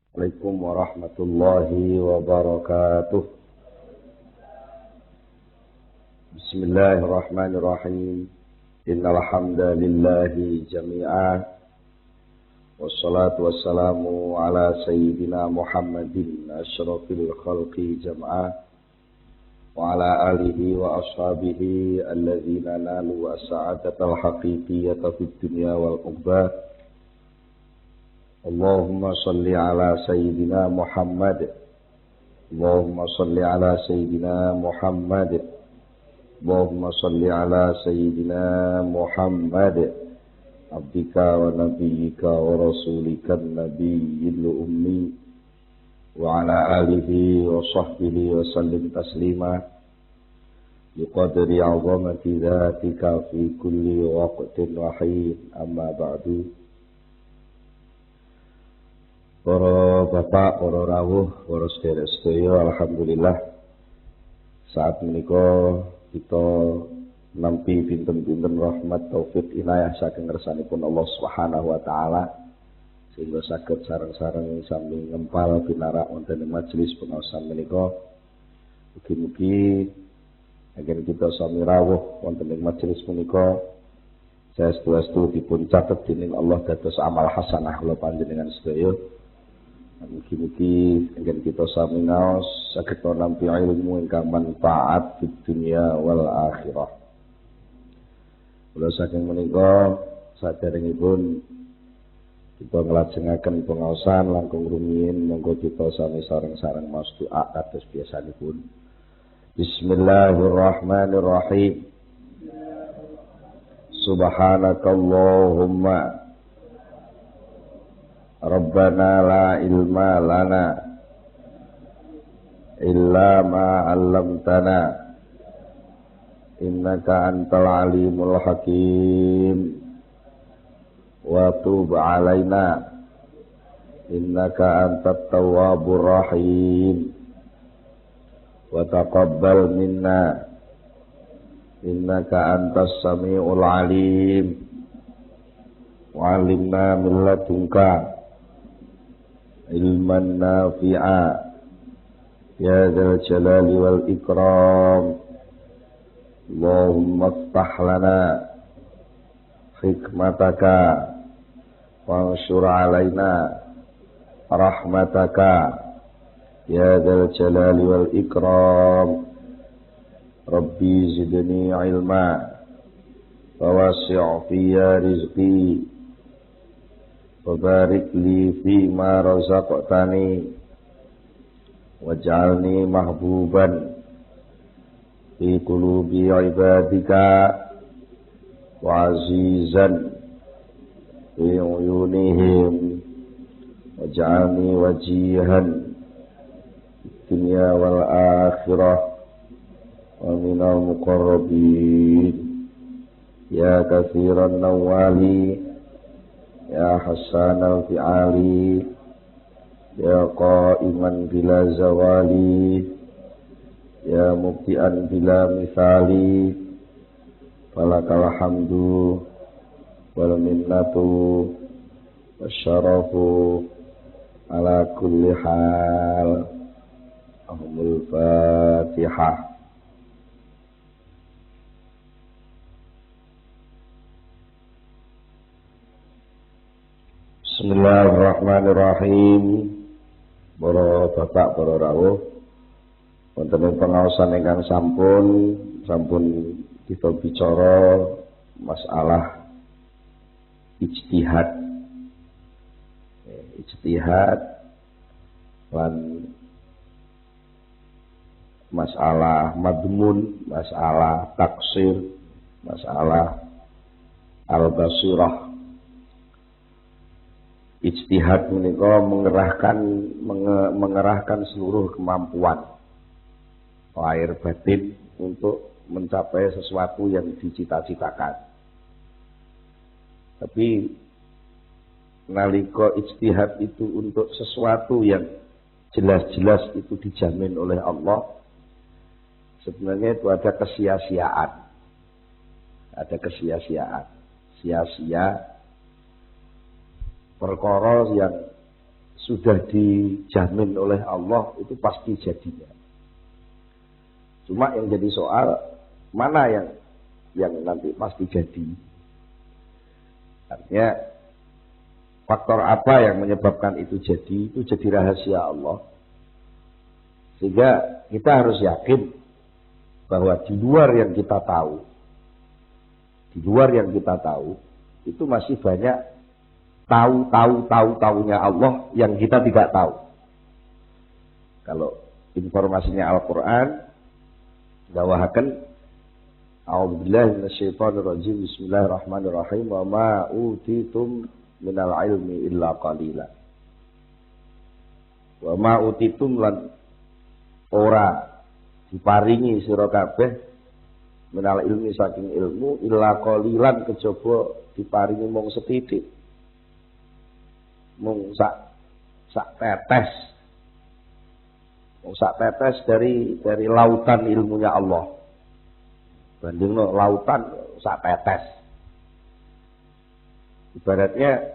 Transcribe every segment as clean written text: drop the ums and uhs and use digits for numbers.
Assalamualaikum warahmatullahi wabarakatuh. Bismillahirrahmanirrahim. Innal hamdalillahi jami'an. Wassalatu wassalamu ala sayyidina Muhammadin asyrafil khalqi jam'ah wa ala alihi wa ashabihi alladzina nalu as-sa'adatal haqiqiyyata fid dunya wal ukhbah. Allahumma salli ala sayyidina Muhammad. Allahumma salli ala sayyidina Muhammad. Allahumma salli ala sayyidina Muhammad. Abdika wa nabiyyika wa rasulika nabiyyil ummi wa ala alihi wa sahbihi wa sallim taslima biqadri 'azamati dzatika fi kulli waqtin wa hin, amma ba'du. Para bapak, para rawuh, para sedherek-sedherek, alhamdulillah saat menika kita nampi pinten-pinten rahmat taufik inayah saking ngersanipun Allah Subhanahu wa taala sehingga saged sareng-sareng sami ngempal pinarak wonten ing majelis pengaosan menika. Mugi-mugi agen kita sami rawuh wonten ing majelis menika saestu-estu dipun catet dening Allah dados amal hasanah kula panjenengan sedaya. Mugi-mugi agen kita sami ngaos saged nampi ilmu ingkang manfaat di dunia wal akhirah. Kula saking menika saderengipun kita nglajengaken pengaosan langkung rumiyin, monggo kita sami sareng-sareng maos doa kados biasanipun. Bismillahirrahmanirrahim. Subhanakallahumma Rabbana la ilma lana illa ma 'allamtana innaka antal alimul hakim wa tub 'alaina innaka antat tawwabur rahim wa taqabbal minna innaka antas samiul alim wa 'allimna min ladunka ilman nafi'a ya dzal jalali wal ikram. Allahumma iftah lana hikmataka wanshur alaina rahmataka ya dzal jalali wal ikram. Rabbi zidni ilma wa wasi' fiyya rizqi wa barik li fi ma razaqtani waj'alni mahbuban fi qulubi ibadika wa azizan fi uyunihim waj'alni wajihan dunya wal akhirah wa minal muqarrabin ya katsiran nawali ya hasanal fi'ali ya qa'iman bila zawali ya mubti'an bila misali falakal hamdu wal minnatu wasyarafu ala kulli hal. Ahmul Fatihah. Bismillahirrahmanirrahim. Para bapak, para rawuh, wonten ing pengaosan ingkang sampun kita bicara masalah ijtihad. Ijtihad lan masalah madmun, masalah taksir, masalah al-basirah. Ijtihad menika mengerahkan seluruh kemampuan lahir batin untuk mencapai sesuatu yang dicita-citakan. Tapi nalika ijtihad itu untuk sesuatu yang jelas-jelas itu dijamin oleh Allah, sebenarnya itu ada kesia-siaan. Ada kesia-siaan. Sia-sia perkara yang sudah dijamin oleh Allah itu pasti jadinya. Cuma yang jadi soal mana yang nanti pasti jadi. Artinya faktor apa yang menyebabkan itu jadi rahasia Allah. Sehingga kita harus yakin bahwa di luar yang kita tahu, itu masih banyak tahunya Allah yang kita tidak tahu. Kalau informasinya Al-Quran, dawahaken, a'udzubillahi minasyaitonirrajim, bismillahirrahmanirrahim, wa ma utitum minal ilmi illa qalila. Wa ma utitum lan ora diparingi sira kabeh minal ilmi saking ilmu illa qalilan kejaba diparingi mung setitik, mung sak tetes, mung sak tetes dari lautan ilmunya Allah. Bandingno lautan sak tetes. Ibaratnya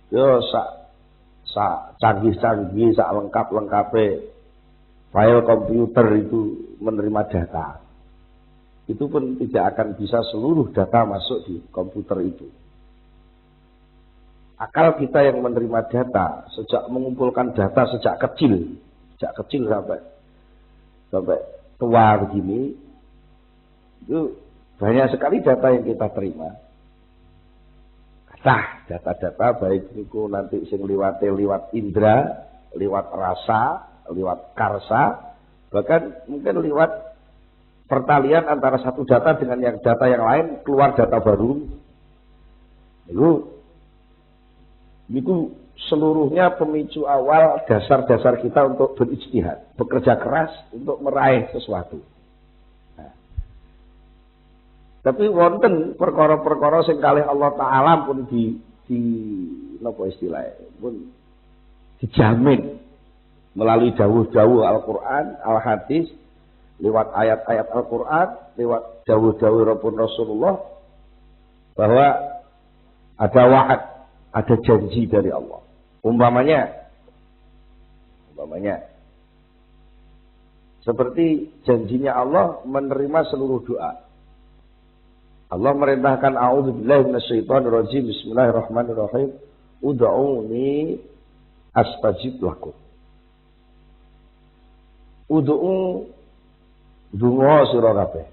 yo sak canggih-canggih, sak lengkap-lengkape file komputer itu menerima data. Itu pun tidak akan bisa seluruh data masuk di komputer itu. Akal kita yang menerima data, sejak mengumpulkan data sejak kecil sampai tua begini, itu banyak sekali data yang kita terima. Data-data baik itu nanti sing liwat indra, liwat rasa, liwat karsa, bahkan mungkin liwat pertalian antara satu data dengan data yang lain, keluar data baru. Itu seluruhnya pemicu awal dasar-dasar kita untuk berijtihad, bekerja keras untuk meraih sesuatu. Nah, tapi wonten perkara-perkara sing kalih Allah Ta'ala pun napa istilahnya, pun dijamin melalui dawuh-dawuh Al-Quran, Al-Hadis, lewat ayat-ayat Al-Quran, lewat dawuh-dawuh Rasulullah, bahwa ada wa'ad, ada janji dari Allah. Umpamanya seperti janjinya Allah menerima seluruh doa. Allah merintahkan, a'udzubillahi minasyaitonirrajim, bismillahirrahmanirrahim, ud'uni astajib lakum. Ud'u donga sira kabeh.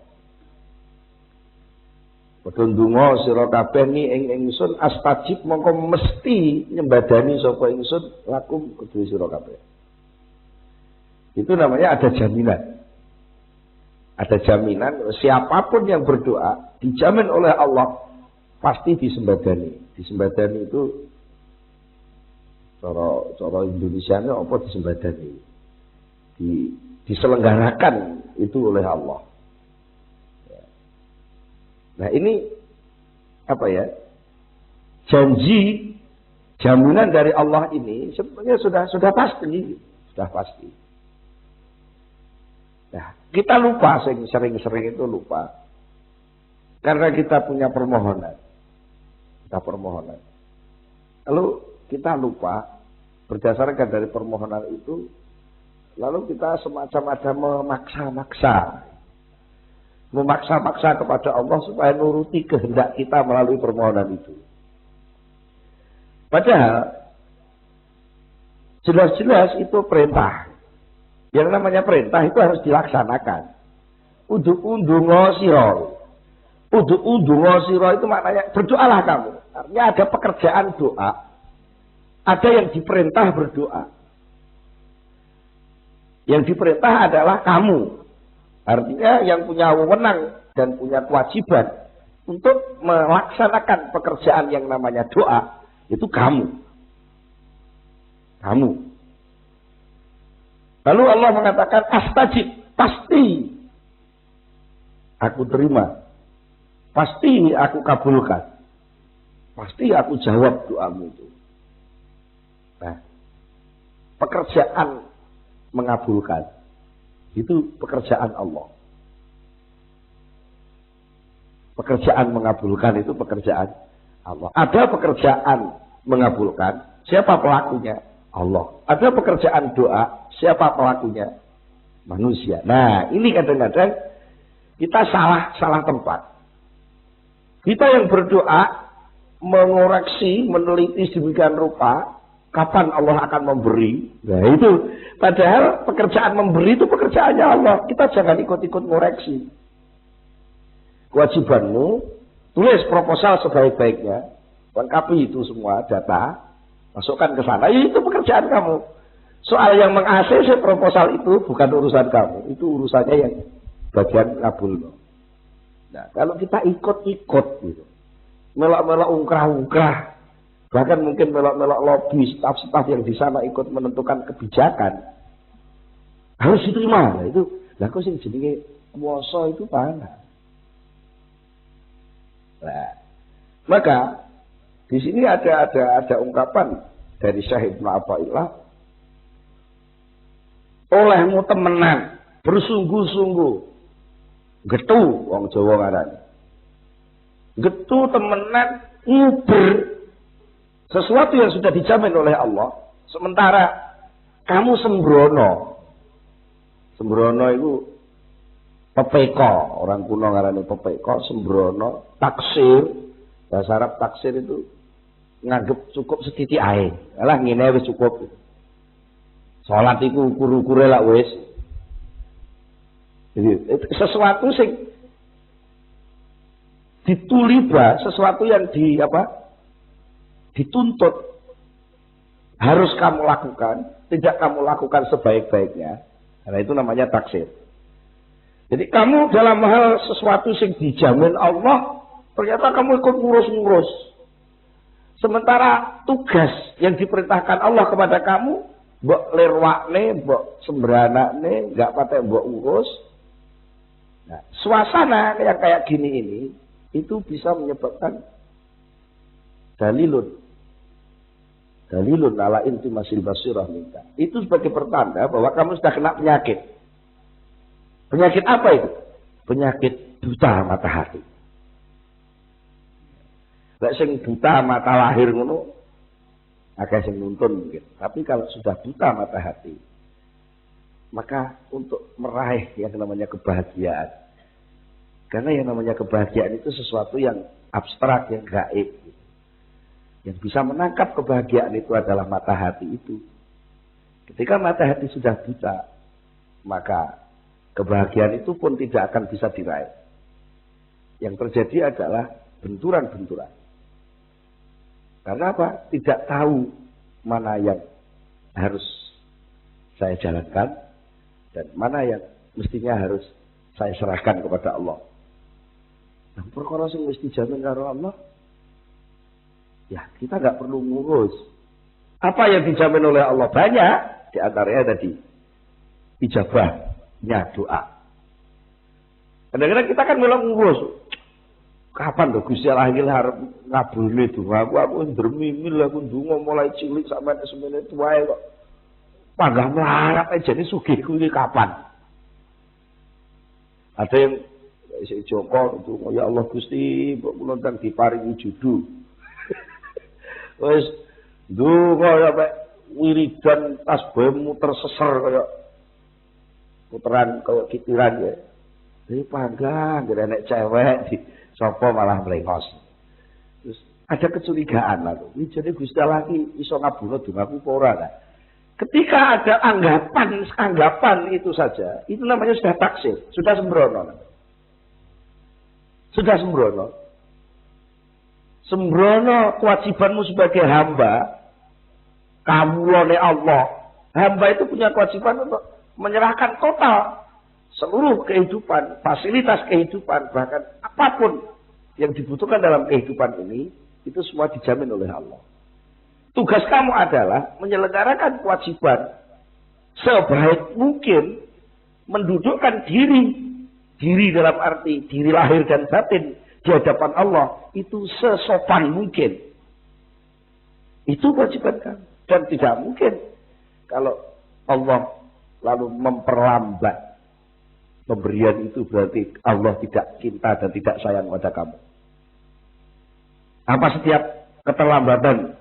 Padha donga sira kabeh ni ing ingsun astajib mongko mesti nyembadani sapa ingsun lakum kedue sira kabeh. Itu namanya ada jaminan. Ada jaminan siapapun yang berdoa dijamin oleh Allah pasti disembadani. Disembadani itu cara Indonesianya apa disembadani? Diselenggarakan itu oleh Allah. Nah ini apa ya? Janji, jaminan dari Allah ini sebenarnya sudah pasti, sudah pasti. Nah, kita lupa, sering-sering itu lupa. Karena kita punya permohonan. Lalu kita lupa berdasarkan dari permohonan itu, lalu kita semacam ada memaksa kepada Allah supaya nuruti kehendak kita melalui permohonan itu. Padahal jelas-jelas itu perintah. Yang namanya perintah itu harus dilaksanakan. Udungo siro itu maknanya berdoalah kamu. Artinya ada pekerjaan doa. Ada yang diperintah berdoa. Yang diperintah adalah kamu. Artinya yang punya wewenang dan punya kewajiban untuk melaksanakan pekerjaan yang namanya doa itu kamu. Lalu Allah mengatakan astajib, pasti aku terima, pasti aku kabulkan, pasti aku jawab doamu itu. Nah, pekerjaan mengabulkan itu pekerjaan Allah. Pekerjaan mengabulkan itu pekerjaan Allah. Ada pekerjaan mengabulkan, siapa pelakunya? Allah. Ada pekerjaan doa, siapa pelakunya? Manusia. Nah, ini kadang-kadang kita salah tempat. Kita yang berdoa, mengoreksi, meneliti sedemikian rupa, kapan Allah akan memberi. Nah itu, padahal pekerjaan memberi itu pekerjaannya Allah. Kita jangan ikut-ikut ngoreksi. Kewajibanmu, tulis proposal sebaik-baiknya, lengkapi itu semua data, masukkan ke sana. Itu pekerjaan kamu. Soal yang meng-ACC proposal itu bukan urusan kamu, itu urusannya yang bagian kabul. Nah, kalau kita ikut-ikut gitu, melok-melok ungkrah-ungkrah, bahkan mungkin melok-melok lobby staf-staf yang di sana ikut menentukan kebijakan, harus diterima. Nah, itu, lah kok sing jenenge kuwasa itu mana? Nah, maka di sini ada ungkapan dari Syekh Ibnu Athaillah, olehmu temenan bersungguh-sungguh getu wong Jawa ngarani. Getu temenan nguber sesuatu yang sudah dijamin oleh Allah, sementara kamu sembrono. Sembrono itu pepeko, orang kuno ngarani pepeko, sembrono, taksir. Bahasa Arab taksir itu nganggep cukup setitik ae. Alah ngene wis cukup. Salat iku ukur-ukure lak wis. Jadi sesuatu sing dituliba, sesuatu yang dituntut harus kamu lakukan, tidak kamu lakukan sebaik-baiknya. Karena itu namanya taksir. Jadi kamu dalam hal sesuatu yang dijamin Allah, ternyata kamu ikut ngurus-ngurus. Sementara tugas yang diperintahkan Allah kepada kamu, mbok lerwakne, mbok sembranakne, enggak patek mbok urus. Nah, suasana yang kayak gini ini itu bisa menyebabkan dalilun ala intimasil basirah minta. Itu sebagai pertanda bahwa kamu sudah kena penyakit. Penyakit apa itu? Penyakit buta mata hati. Lek sing buta mata lahir ngono agak sing nuntun mungkin. Tapi kalau sudah buta mata hati, maka untuk meraih yang namanya kebahagiaan. Karena yang namanya kebahagiaan itu sesuatu yang abstrak, yang gaib. Yang bisa menangkap kebahagiaan itu adalah mata hati itu. Ketika mata hati sudah buta, maka kebahagiaan itu pun tidak akan bisa diraih. Yang terjadi adalah benturan-benturan. Karena apa? Tidak tahu mana yang harus saya jalankan dan mana yang mestinya harus saya serahkan kepada Allah. Nah, perkara sing mesti dijamin karo Allah, ya kita nggak perlu ngurus. Apa yang dijamin oleh Allah banyak, di antaranya tadi ijabahnya doa. Kadang-kadang kita kan melok ngurus. Kapan tuh Gusti Allah iki arep ngabulne donga aku ndremimil aku ndonga mulai cilik sampai semene tuwae kok. Panggah melarat aja ini sugihku ini kapan? Ada yang isih Joko itu, ya Allah Gusti, mbok kula ndang diparingi judu. Wis ndonga ya mek wiridan tasbih muter seser kaya puteran kaya kitiran ya. Iki panggah ngene nek cewek di sapa malah mlengos. Terus ada kecurigaan lah. Ini jadi Gusti Allah iki iso ngabulno dongaku apa ora ta? Ketika ada anggapan itu saja, itu namanya sudah taksir, sudah sembrono. Sudah sembrono. Sembrono kewajibanmu sebagai hamba, kawulane Allah. Hamba itu punya kewajiban untuk menyerahkan total seluruh kehidupan, fasilitas kehidupan, bahkan apapun yang dibutuhkan dalam kehidupan ini, itu semua dijamin oleh Allah. Tugas kamu adalah menyelenggarakan kewajiban sebaik mungkin, mendudukkan diri dalam arti diri lahir dan batin di hadapan Allah itu sesopan mungkin. Itu kewajiban kamu. Dan tidak mungkin kalau Allah lalu memperlambat pemberian itu, berarti Allah tidak cinta dan tidak sayang pada kamu. Apa setiap keterlambatan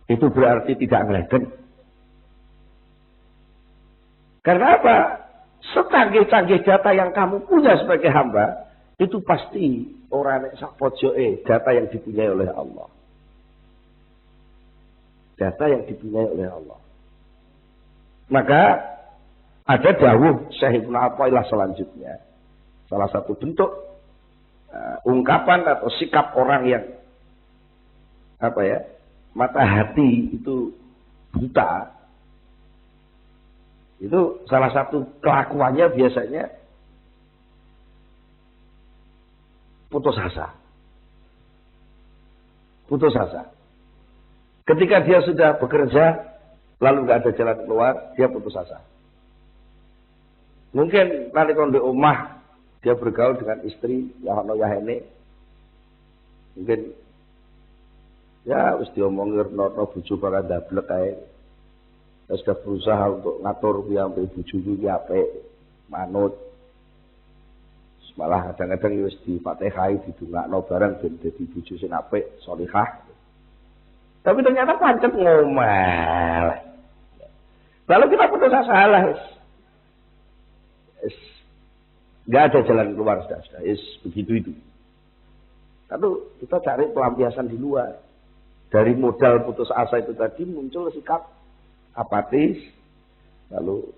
itu berarti tidak ngelegen? Karena apa? Secanggih-canggih data yang kamu punya sebagai hamba, itu pasti orang yang sak pojoke data yang dipunyai oleh Allah. Data yang dipunyai oleh Allah. Maka ada dawuh Syekh Ibnu Athaillah selanjutnya. Salah satu bentuk ungkapan atau sikap orang yang mata hati itu buta. Itu salah satu kelakuannya biasanya putus asa. Putus asa. Ketika dia sudah bekerja, lalu nggak ada jalan keluar, dia putus asa. Mungkin nanti kalau di rumah, dia bergaul dengan istri, yahene. Mungkin, ya, harus diomongin, no buju bakal dablek kayak. Saya sudah berusaha untuk ngatur yang buju itu apik, manut. Malah kadang-kadang wis di Fatihah didongakno bareng ben dadi bojo sing apik, sholihah. Tapi ternyata pancet ngomel. Lalu kita putus asa lah. Enggak ada jalan keluar sudah. Begitu itu. Lalu kita cari pelampiasan di luar. Dari modal putus asa itu tadi muncul sikap apatis, lalu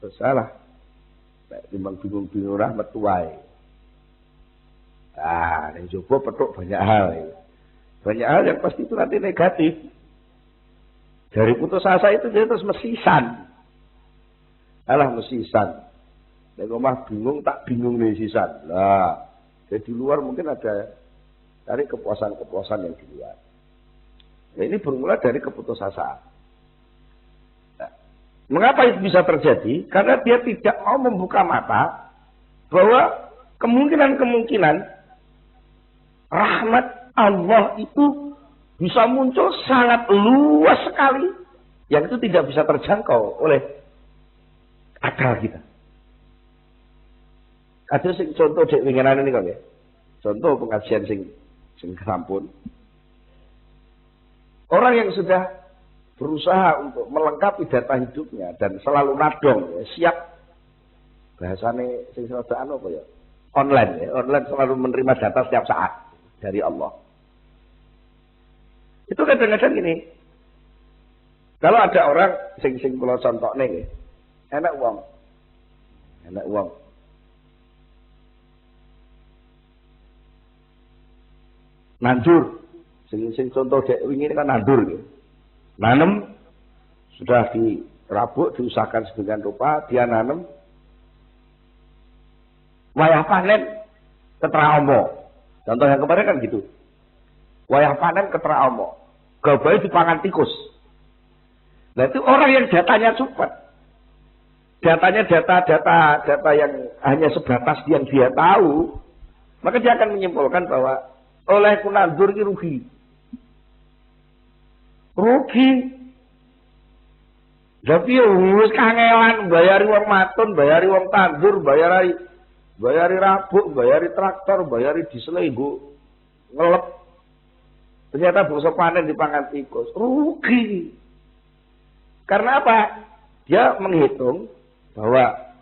tersalah. Timbang bingung-bingung rahmat tuai. Yang coba petuk banyak hal. Banyak hal yang pasti itu nanti negatif. Dari putus asa itu dia terus mesisan. Mesisan. Nek omah bingung tak bingung nih sisan. Lah, di luar mungkin ada cari kepuasan-kepuasan yang di luar. Nah, ini bermula dari keputusasaan. Mengapa itu bisa terjadi? Karena dia tidak mau membuka mata bahwa kemungkinan rahmat Allah itu bisa muncul sangat luas sekali, yang itu tidak bisa terjangkau oleh akal kita. Ada contoh dek winginan ini kok ya. Contoh pengajian sing sampun. Orang yang sudah berusaha untuk melengkapi data hidupnya dan selalu nadong, ya, siap bahasane sing sedaan apa ya? Online selalu menerima data setiap saat dari Allah. Itu kadang-kadang gini. Kalau ada orang sing kula contohne nggih. Enak uang. Nandur. Sing contoh dek wingi kan nandur nggih. Nanem sudah dirabuk, diusahakan sedemikian rupa, dia nanem. Wayah panen ketera omo. Contoh yang kemarin kan gitu. Wayah panen ketera omo. Gabai dipangan tikus. Nah itu orang yang datanya cepat. Datanya data yang hanya sebatas yang dia tahu. Maka dia akan menyimpulkan bahwa oleh kunandur ini rugi. Tapi wis kangelan bayari wong matun, bayari wong tandur, bayari rabuk, bayari traktor, bayari diselenggo ngelep. Ternyata bangsa panen dipangan tikus. Rugi. Karena apa? Dia menghitung bahwa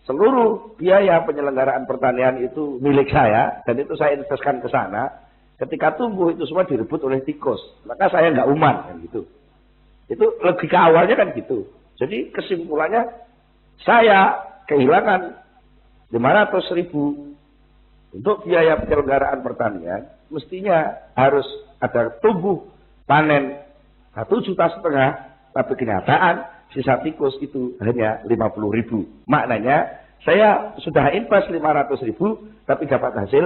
seluruh biaya penyelenggaraan pertanian itu milik saya dan itu saya investasikan ke sana. Ketika tumbuh itu semua direbut oleh tikus, maka saya nggak uman kan gitu. Itu logika awalnya kan gitu. Jadi kesimpulannya saya kehilangan 500.000 untuk biaya penyelenggaraan pertanian. Mestinya harus ada tumbuh panen 1,5 juta, tapi kenyataan sisa tikus itu hanya 50.000. Maknanya saya sudah invest 500.000 tapi dapat hasil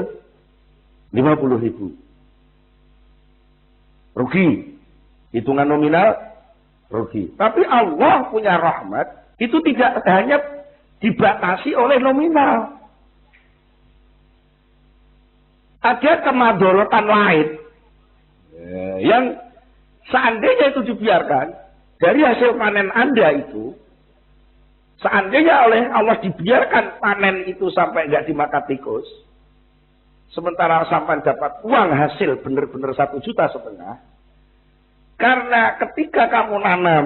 50.000. Rugi. Hitungan nominal rugi. Tapi Allah punya rahmat itu tidak hanya dibatasi oleh nominal. Ada kemadharatan lain yang seandainya itu dibiarkan dari hasil panen Anda itu, seandainya oleh Allah dibiarkan panen itu sampai nggak dimakan tikus, sementara sampai dapat uang hasil benar-benar 1,5 juta, karena ketika kamu nanam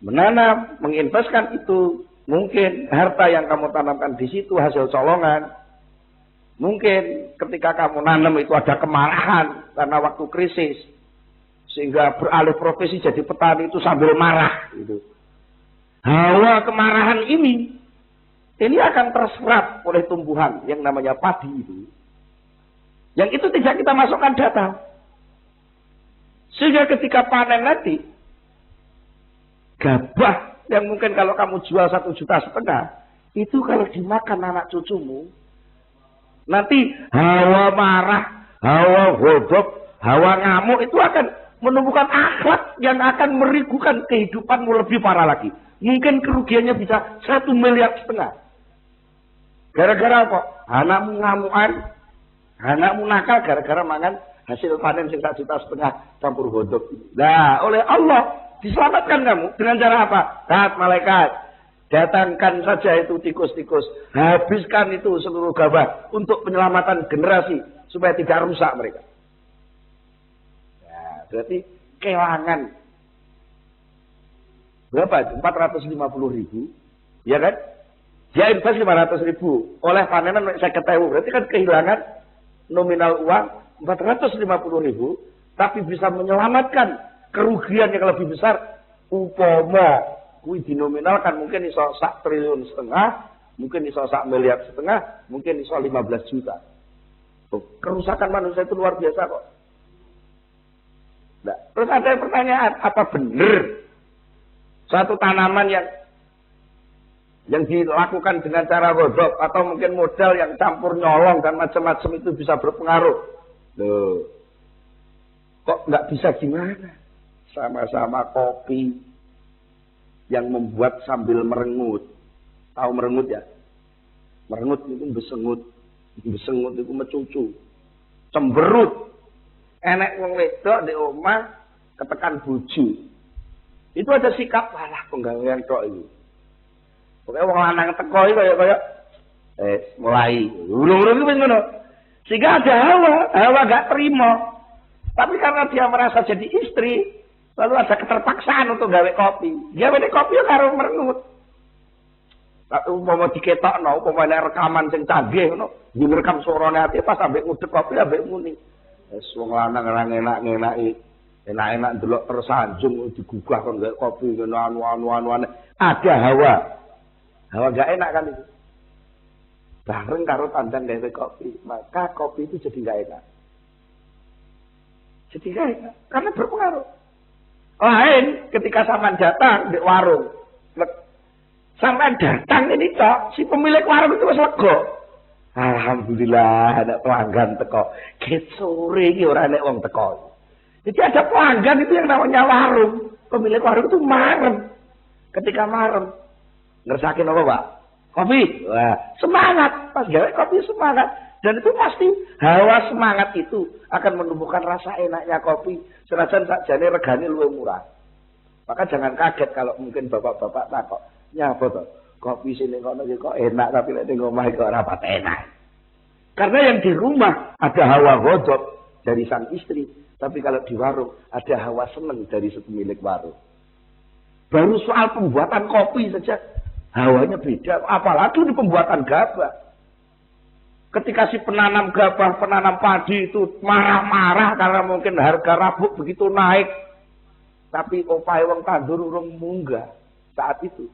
menanam, menginvestkan itu. Mungkin harta yang kamu tanamkan di situ hasil colongan. Mungkin ketika kamu nanam itu ada kemarahan karena waktu krisis. Sehingga beralih profesi jadi petani itu sambil marah. Gitu. Hawa kemarahan ini akan terserap oleh tumbuhan yang namanya padi itu. Yang itu tidak kita masukkan data. Sehingga ketika panen nanti, gabah yang mungkin kalau kamu jual 1,5 juta, itu kalau dimakan anak cucumu, nanti hawa marah, hawa godok, hawa ngamuk itu akan menumbuhkan akhlak yang akan merigukan kehidupanmu lebih parah lagi. Mungkin kerugiannya bisa 1,5 miliar. Gara-gara apa? Anakmu ngamukan, anakmu nakal gara-gara makan hasil panen 1,5 juta campur godok. Nah, oleh Allah diselamatkan kamu dengan cara apa? Saat malaikat datangkan saja itu tikus-tikus, habiskan itu seluruh gabah untuk penyelamatan generasi supaya tidak rusak mereka. Nah, berarti kelangan berapa? 450.000, ya kan? Dia invest 500.000, oleh panenan saya ketahui, berarti kan kehilangan nominal uang 450.000, tapi bisa menyelamatkan kerugian yang lebih besar. Umpama kuwi dinominalkan mungkin iso 1,5 triliun, mungkin iso 1,5 miliar, mungkin iso 15 juta. Kerusakan manusia itu luar biasa kok. Nah, terus ada pertanyaan, apa benar satu tanaman yang dilakukan dengan cara godok atau mungkin modal yang campur nyolong dan macam-macam itu bisa berpengaruh? Loh, kok nggak bisa gimana? Sama-sama kopi yang membuat sambil merengut. Tahu merengut ya? Merengut itu besengut. Besengut itu mecucu. Cemberut. Enek wong wedok di omah ketekan bojo. Itu ada sikap alah penggawean tok iki. Pokoke wong lanang teko iki kaya mulai. Urung-urung iki wis ngono. Sehingga ada hawa gak terima. Tapi karena dia merasa jadi istri, lalu ada keterpaksaan untuk gawe kopi. Gawe kopi ya karo merengut. Tapi umpama diketokno, umpama rekaman sing canggih ngono, direkam suarane ati pas ambek ngudek kopi ambek muni. Wis wong lanang ora enak-enaki. Enak-enak ndelok tersanjung digugah kon gawe kopi ngono anu-anu. Ada hawa. Hawa gak enak kan itu. Bareng karo tandan gawe kopi, maka kopi itu jadi gak enak. Jadi gak enak karena berpengaruh. Lain ketika sampean datang di warung. Sampean datang ini cok, si pemilik warung itu wis lega. Alhamdulillah ada pelanggan teko. Ket sore iki ora nek wong teko. Jadi ada pelanggan itu yang namanya warung. Pemilik warung itu marem. Ketika marem, ngersake apa, Pak? Kopi. Wah, semangat. Pas gawe kopi semangat. Dan itu pasti hawa semangat itu akan menumbuhkan rasa enaknya kopi. Senajan sakjane regane luwih murah. Maka jangan kaget kalau mungkin bapak-bapak takok, "Nyapa to? Kopi sini kono iki kok enak tapi nek ning omah kok ora pat enak." Karena yang di rumah ada hawa godok dari sang istri, tapi kalau di warung ada hawa seneng dari si pemilik warung. Baru soal pembuatan kopi saja hawanya beda, apalagi di pembuatan gabah. Ketika si penanam gabah, penanam padi itu marah-marah karena mungkin harga rabuk begitu naik. Tapi opahe wong tandur urung munggah saat itu.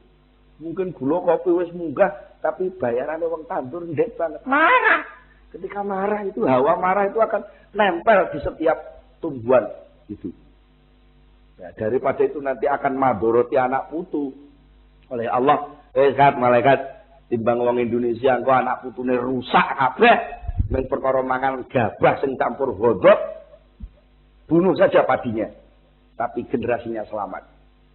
Mungkin gula kopi wis munggah, tapi bayarannya wong tandur ndek banget. Marah. Ketika marah itu, hawa marah itu akan nempel di setiap tumbuhan itu. Ya, daripada itu nanti akan madoroti anak putu. Oleh Allah, malaikat, timbang wong Indonesia engko anak putune rusak kabeh ning perkara mangan gabah sing campur godhog, bunuh saja padinya. Tapi generasinya selamat.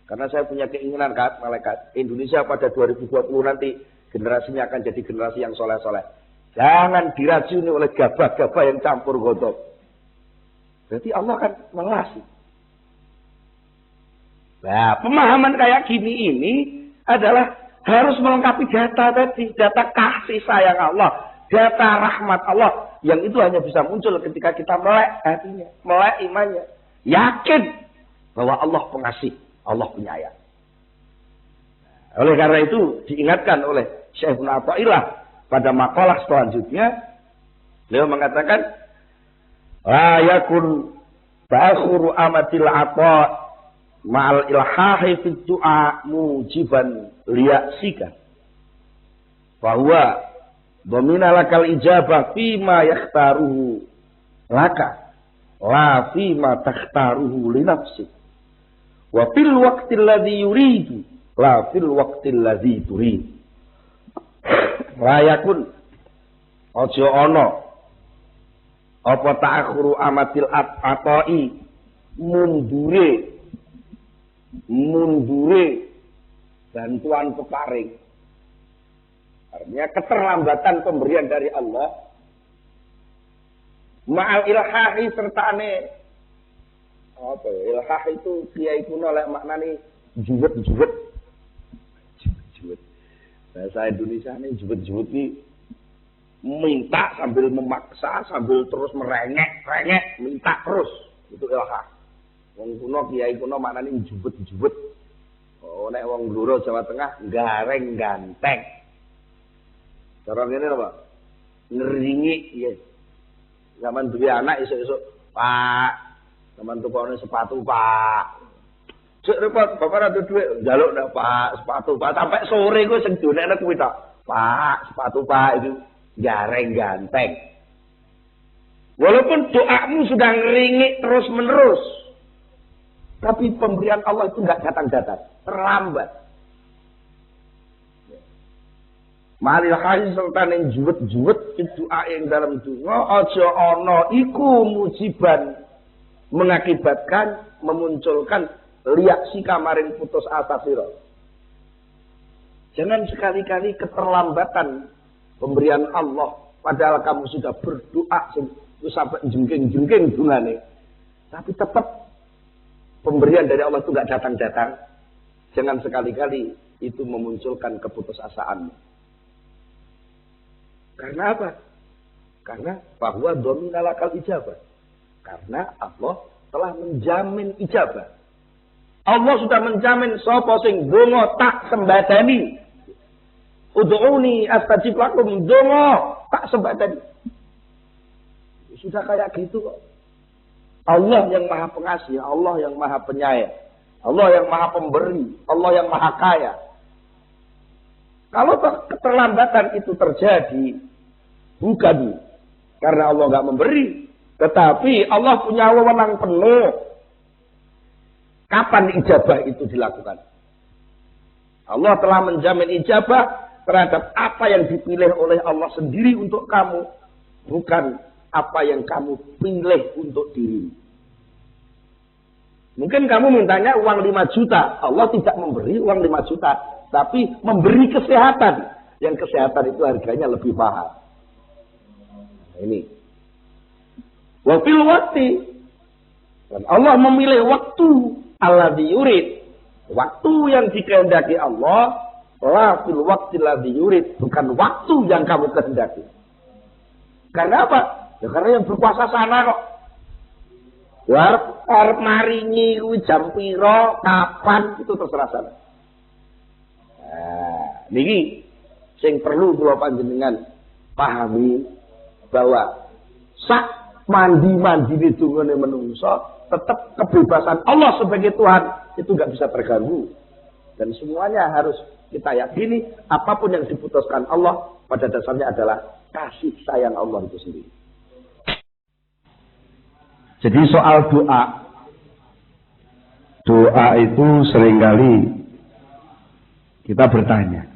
Karena saya punya keinginan kan, malaikat, Indonesia pada 2020 nanti generasinya akan jadi generasi yang soleh-soleh. Jangan diracuni oleh gabah-gabah yang campur godhog. Berarti Allah kan melasi. Nah, pemahaman kayak gini ini adalah harus melengkapi data tadi, data kasih sayang Allah, data rahmat Allah, yang itu hanya bisa muncul ketika kita melek hatinya, melek imannya, yakin bahwa Allah pengasih, Allah penyayang. Oleh karena itu diingatkan oleh Syekh Ibnu Athaillah pada makalah selanjutnya, beliau mengatakan, la yakun ta'khuru amatil ata ma'al ilhahi fi du'a mujiban liya'sika. Bahwa domina lakal ijabah fima yakhtaruhu laka la fima takhtaruhu li nafsik. Wa fil waqtil ladzi yuridu la fil waqtil ladzi turid. Layakun ojo ono apa ta'khuru amatil atoi mundure bantuan peparing. Artinya keterlambatan pemberian dari Allah ma'al ilhahi sertane apa ya, ilhah itu kiai kuno lek maknane juwet. Bahasa Indonesia ini juwet ini minta sambil memaksa, sambil terus merengek, minta terus. Itu ilhah. Wong kuno kiai kuno maknane juwet. Oh nek wong Blora Jawa Tengah gareng ganteng. Cara ngene lho, Pak. Ngeringi ya. Zaman duwe anak esuk-esuk, Pak. Zaman tukone sepatu, Pak. Cek repot, bapak ada duit, jaluk dah Pak, sepatu Pak, sampai sore gue sing donekne kuwi tok. Pak, sepatu Pak itu gareng ganteng. Walaupun doamu sudah ngeringik terus menerus, tapi pemberian Allah itu enggak datang-datang, terlambat. Malil khayr sultan yang juwet doa yang dalam doa aja ana iku mujiban mengakibatkan memunculkan liak si kamarin putus asa sira. Jangan sekali-kali keterlambatan pemberian Allah padahal kamu sudah berdoa sampai jengking bungane. Tapi tetap pemberian dari Allah itu enggak datang-datang. Jangan sekali-kali itu memunculkan keputusasaanmu. Karena apa? Karena bahwa dominalakal ijabah. Karena Allah telah menjamin ijabah. Allah sudah menjamin sapa sing donga tak sembadani. Ud'uni astajib lakum, donga tak sembadani. Sudah kayak gitu kok. Allah yang Maha Pengasih, Allah yang Maha Penyayang, Allah yang Maha Pemberi, Allah yang Maha Kaya. Kalau keterlambatan itu terjadi bukan karena Allah enggak memberi, tetapi Allah punya wewenang penuh. Kapan ijabah itu dilakukan? Allah telah menjamin ijabah terhadap apa yang dipilih oleh Allah sendiri untuk kamu, bukan apa yang kamu pilih untuk dirimu. Mungkin kamu mintanya uang 5 juta, Allah tidak memberi uang 5 juta, tapi memberi kesehatan. Yang kesehatan itu harganya lebih mahal. Ini. Wa fil waqti, dan Allah memilih waktu alladzi yurid, waktu yang dikehendaki Allah, la fil waqti alladzi yurid, bukan waktu yang kamu kehendaki. Karena apa? Ya karena yang berkuasa sana kok. Arep maringi kuwi jam pira, kapan itu terserah sana. Nah, niki sing perlu kula panjenengan pahami bahwa sak mandi-mandine dungane menungso tetap kebebasan Allah sebagai Tuhan itu nggak bisa terganggu. Dan semuanya harus kita yakini apapun yang diputuskan Allah pada dasarnya adalah kasih sayang Allah itu sendiri. Jadi soal doa itu seringkali kita bertanya.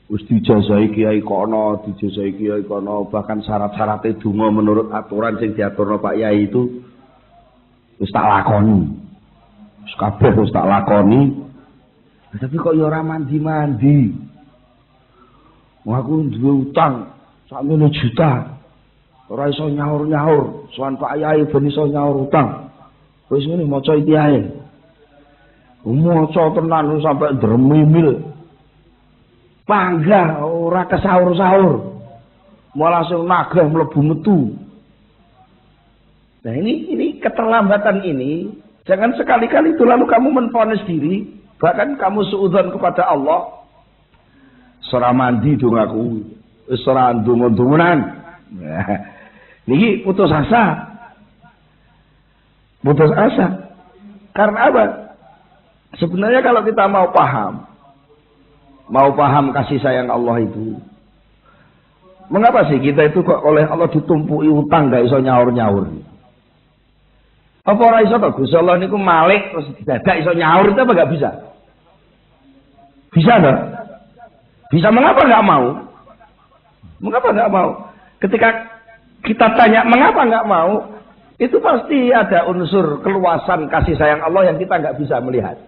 Dijazahi kiai kono, bahkan syarat-syaratnya donga menurut aturan yang diaturno Pak Yai itu wis tak lakoni. Wis kabeh wis tak lakoni. Tapi kok ya ora mandi-mandi. Wah aku duwe utang sak juta. Ora iso nyaur-nyaur, sowan Pak Yai ben iso nyaur utang. Wis ngene maca iki ae. Maca tenan sampai dremimil. Panggah ora kesaur-saur. Malah langsung nagah mlebu metu. Nah ini keterlambatan ini, jangan sekali-kali itu lalu kamu menvonis diri Bahkan kamu suudzon kepada Allah. Ora mandi dong aku. Wis ora ndonga-ndonganan. Niki putus asa. Putus asa. Karena apa? Sebenarnya kalau kita mau paham kasih sayang Allah itu, mengapa sih kita itu kok oleh Allah ditumpui utang gak iso nyaur-nyaur? Apa ora iso to Gusti Allah niku malik terus dadak iso nyaur itu apa gak bisa? Bisa enggak? Bisa, mengapa nggak mau? Mengapa nggak mau? Ketika kita tanya mengapa nggak mau, itu pasti ada unsur keluasan kasih sayang Allah yang kita nggak bisa melihat.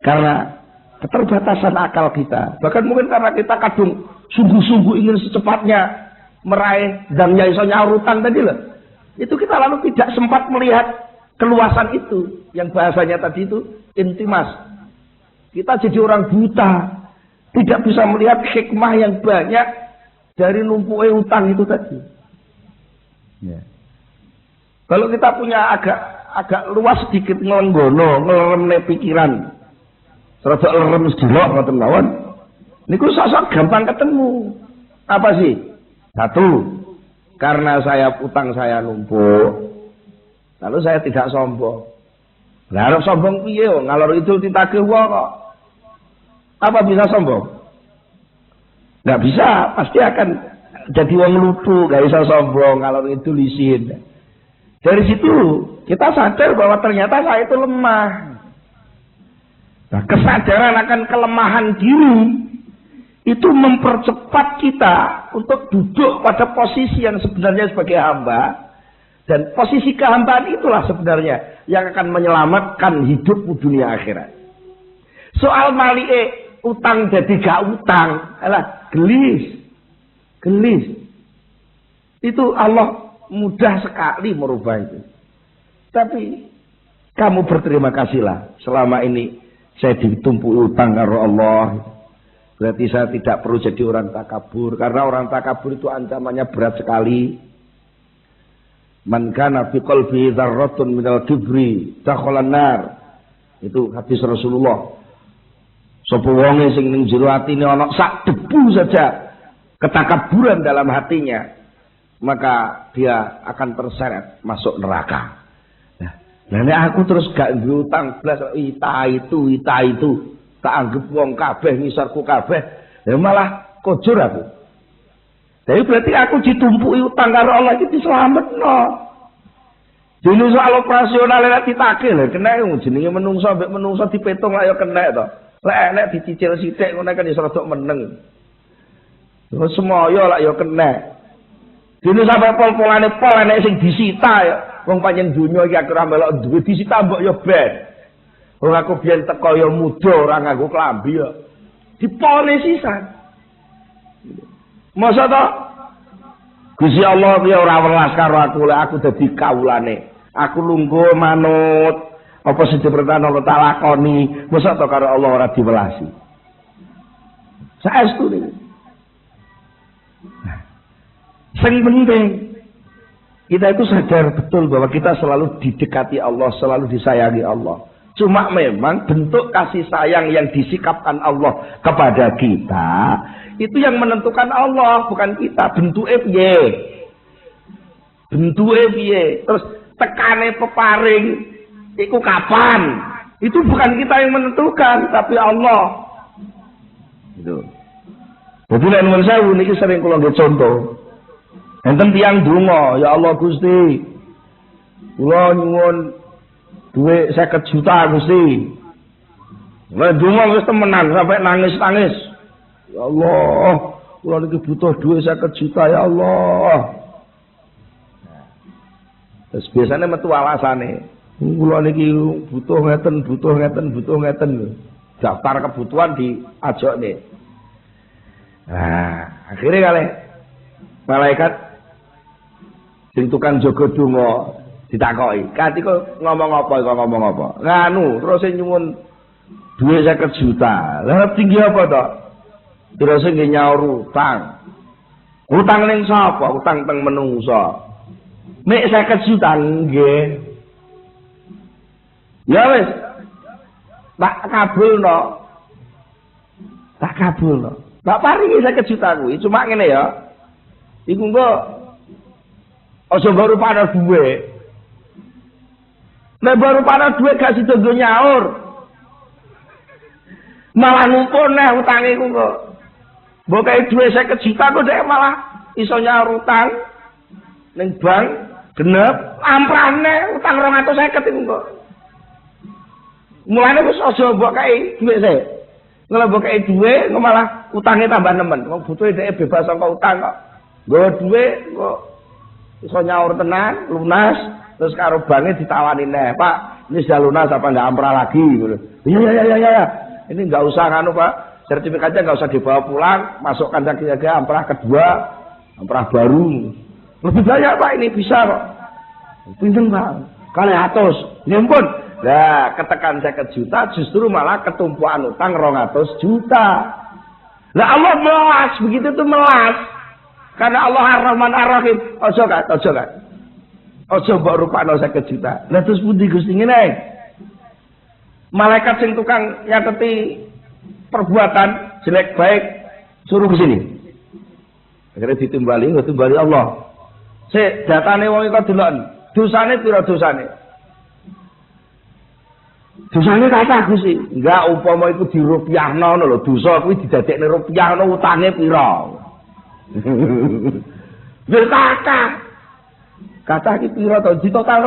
Karena keterbatasan akal kita. Bahkan mungkin karena kita kadung sungguh-sungguh ingin secepatnya meraih dan iso nyaur utang tadi loh. Itu kita lalu tidak sempat melihat keluasan itu. Yang bahasanya tadi itu intimas. Kita jadi orang buta. Tidak bisa melihat hikmah yang banyak dari numpuknya utang itu tadi. Ya. Kalau kita punya agak luas sedikit ngelenggono, ngeleremne pikiran, serta lerem sedilok ngoten mawon, niku sosok gampang ketemu. Apa sih? Satu, karena utang saya numpuk, lalu saya tidak sombong. Lah arep sombong piye yo ngalor idul ditagih wong kok. Apa bisa sombong? Nggak bisa, pasti akan jadi wong lucu, nggak bisa sombong kalau itu lisin. Dari situ kita sadar bahwa ternyata saya itu lemah. Nah, kesadaran akan kelemahan diri itu mempercepat kita untuk duduk pada posisi yang sebenarnya sebagai hamba, dan posisi kehambaan itulah sebenarnya yang akan menyelamatkan hidupmu dunia akhirat. Soal malike utang jadi gak utang, alah gelis. Itu Allah mudah sekali merubah itu. Tapi kamu berterima kasihlah selama ini saya ditumpuk utang karo Allah. Berarti saya tidak perlu jadi orang takabur, karena orang takabur itu ancamannya berat sekali. Man kana fi qalbihi dzarratun minal kibri dakhalan nar. Itu hadis Rasulullah. Sapa wonge sing ning jero atine ana sak debu saja ketakaburan dalam hatinya, maka dia akan terseret masuk neraka. Nah, nek aku terus gak duwe utang blas ita itu tak anggap wong kabeh ngisarku kabeh, ya malah kojur aku. Jadi berarti aku ditumpuki utang karo Allah iki dislametno. Dene soal operasional nek ditagih lho kena jenenge menungso mbek menungso dipetung lak ya kena to. Lek nek dicicil sithik ngono kan iso rodok meneng. Terus semoyo lak ya kena. Dene sampe pol-polane pol enek sing disita ya. Wong panjen donya iki aku ora melok duwe disita mbok ya ben. Wong aku biyen teko ya muda ora nganggo klambi ya. Dipole sisan. Masa to? Gusti Allah ya ora welas karo aku lek aku dadi kawulane. Aku lungguh manut apa sing diperintahno tak lakoni. Masa to karo Allah ora diwelasi. Saestu iki. Sing penting kita itu sadar betul bahwa kita selalu didekati Allah, selalu disayangi Allah. Cuma memang bentuk kasih sayang yang disikapkan Allah kepada kita itu yang menentukan Allah, bukan kita. Bentuknya piye? Bentuknya piye? Terus tekane peparing iku kapan? Itu bukan kita yang menentukan, tapi Allah. Gitu. Jadi nek nuwun sewu niki sering kula nggih contoh. Enten tiyang donga, ya Allah Gusti. Kula nyuwun duit 50 juta Gusti. Lah donga wis temenan sampai nangis-nangis. Ya Allah, kula niki butuh duit 50 juta ya Allah. Terus biasanya metu alasane. Kula niki butuh ngeten. Daftar kebutuhan diajokne. Nah, akhirnya kali malaikat sing tukang jaga donga ditakoki, "Kati kok ngomong apa? Nganu, terus nyuwun duit 50 juta. Lah tinggi apa to? Terus nggih nyaur utang. Utang ning sapa? Utang teng menungso. Nek 50 juta nggih. Ya wis. Tak kabulno. Tak kabulno. Tak paringi 50 juta kuwi, cuma ngene ya. Iku engko aja baru pada duwe. Nek baru pada duwe gak sida nggo nyaur. Malah numpuk neh utange iku kok. Mbok kae duwe 50 juta kok dhek malah iso nyaur utang ning bank genep amprane utang 250 iku kok. Mulane wis aja mbok kae duwe sik. Kalau mbok kae duwe kok malah utange tambah nemen. Wong butuhe dhek bebas saka utang kok. Nggo duwe kok iso nyaur tenan, lunas, terus karo banke ditawani neh, Pak, ini sudah lunas apa enggak amprah lagi gitu. Iya. Ini enggak usah nganu, Pak. Sertifikatnya enggak usah dibawa pulang, masukkan saja amprah kedua, amprah baru. Lebih banyak, Pak, ini bisa kok. Pinten, Pak. Kali atus. Ya ampun. Lah, ketekan 50 juta justru malah ketumpuan utang 200 juta. Lah Allah melas, begitu tuh melas. Karena Allah Ar-Rahman Ar-Rahim. Ojo kan. Ojo mbok rupakno 50 juta. Lah terus pundi Gusti ngene? Malaikat sing tukang nyateti perbuatan jelek baik suruh ke sini. Akhirnya ditimbali Allah. Sik datane wong iku delok. Dosane pira dosane? Dosane kata Gusti. Enggak upama iku dirupiahno lho, dosa kuwi didadekne rupiahno utange pira? Kata iki pira to ditotal.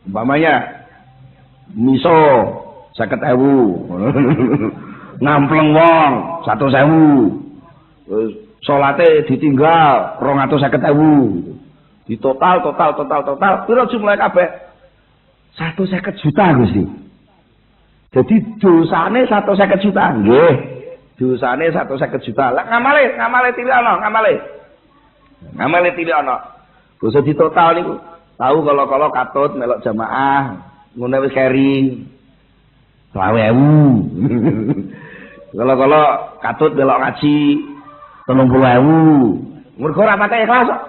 Umpamanya miso 50.000. Nampleng wong 100.000. Terus salate ditinggal 250.000. Ditotal pira jumlahe kabeh? 150 juta Gusti. Jadi dosane 150 juta nggih. Dosane 150 juta. Lah ngamale tiliono. Ngamale tiliono. Dosa ditotal niku. Tahu kalau katut melok jamaah, ngono wis keri. 20.000. Kalau katut melok ngaji 30.000. Mergo ora patek ikhlas kok.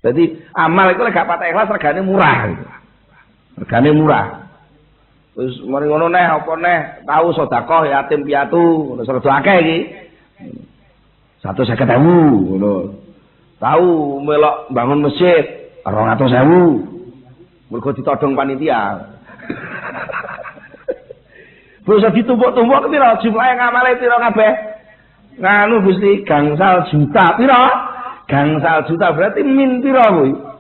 Dadi amal iku lek gak patek ikhlas regane murah. Regane murah. Terus mari ngono neh apa neh tahu sedekah yatim piatu ngono sedo akeh iki 150.000 ngono tahu melok bangun masjid 200.000 mergo ditodong panitia bisa ditumpuk-tumpuk pira jumlahe ngamale pira kabeh nganu Gusti gangsal juta pira gangsal juta berarti min pira kuwi